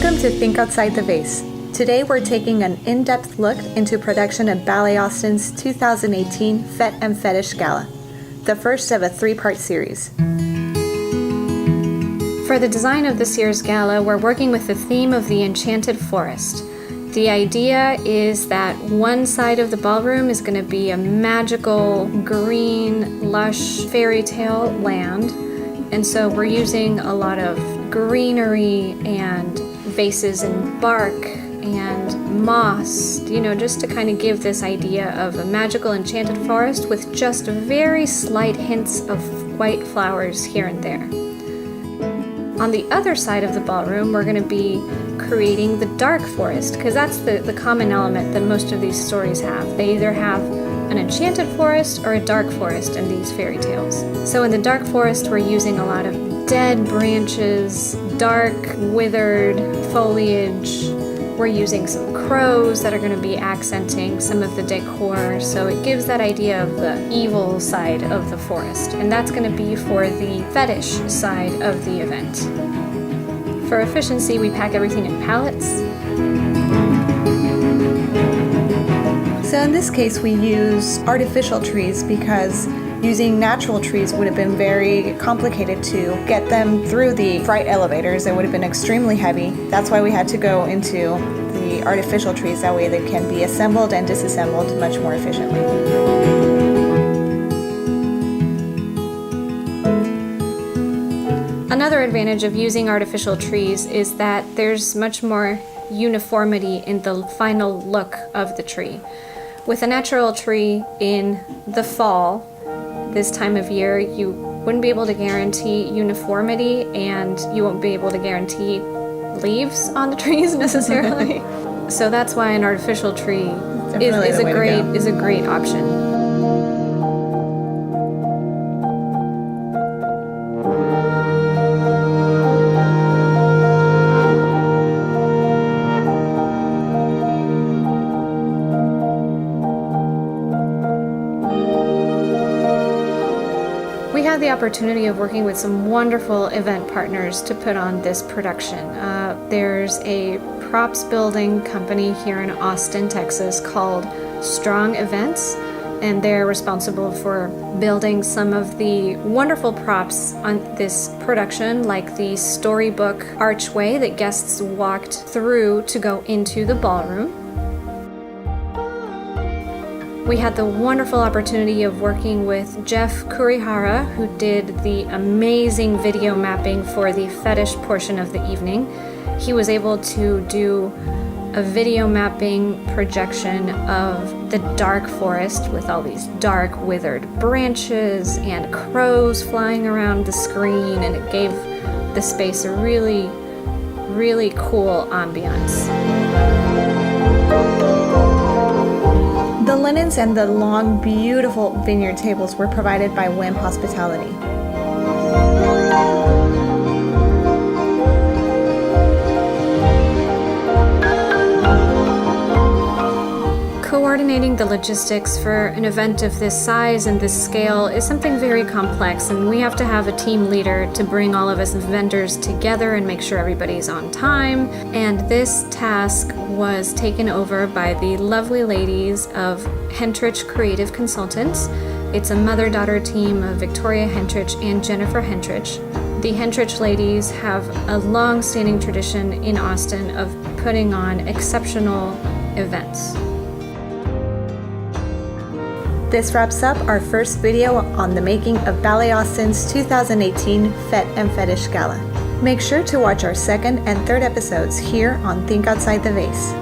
Welcome to Think Outside the Vase. Today we're taking an in-depth look into production of Ballet Austin's 2018 Fête and Fetish Gala, the first of a three-part series. For the design of this year's gala, we're working with the theme of the Enchanted Forest. The idea is that one side of the ballroom is going to be a magical, green, lush fairy tale land. And so we're using a lot of greenery and vases and bark and moss, just to kind of give this idea of a magical enchanted forest with just very slight hints of white flowers here and there. On the other side of the ballroom, we're going to be creating the dark forest, because that's the common element that most of these stories have. They either have an enchanted forest or a dark forest in these fairy tales. So in the dark forest, we're using a lot of dead branches, dark, withered foliage. We're using some crows that are going to be accenting some of the decor, so it gives that idea of the evil side of the forest. And that's going to be for the fetish side of the event. For efficiency, we pack everything in pallets. So in this case, we use artificial trees because using natural trees would have been very complicated to get them through the freight elevators. It would have been extremely heavy. That's why we had to go into the artificial trees. That way they can be assembled and disassembled much more efficiently. Another advantage of using artificial trees is that there's much more uniformity in the final look of the tree. With a natural tree in the fall, this time of year, you wouldn't be able to guarantee uniformity, and you won't be able to guarantee leaves on the trees necessarily. So that's why an artificial tree is a great option. We had the opportunity of working with some wonderful event partners to put on this production. There's a props building company here in Austin, Texas called Strong Events, and they're responsible for building some of the wonderful props on this production, like the storybook archway that guests walked through to go into the ballroom. We had the wonderful opportunity of working with Jeff Kurihara, who did the amazing video mapping for the fetish portion of the evening. He was able to do a video mapping projection of the dark forest with all these dark, withered branches and crows flying around the screen, and it gave the space a really, really cool ambiance. The linens and the long, beautiful vineyard tables were provided by Whim Hospitality. Coordinating the logistics for an event of this size and this scale is something very complex, and we have to have a team leader to bring all of us vendors together and make sure everybody's on time. And this task was taken over by the lovely ladies of Hentrich Creative Consultants. It's a mother-daughter team of Victoria Hentrich and Jennifer Hentrich. The Hentrich ladies have a long-standing tradition in Austin of putting on exceptional events. This wraps up our first video on the making of Ballet Austin's 2018 Fête and Fetish Gala. Make sure to watch our second and third episodes here on Think Outside the Vase.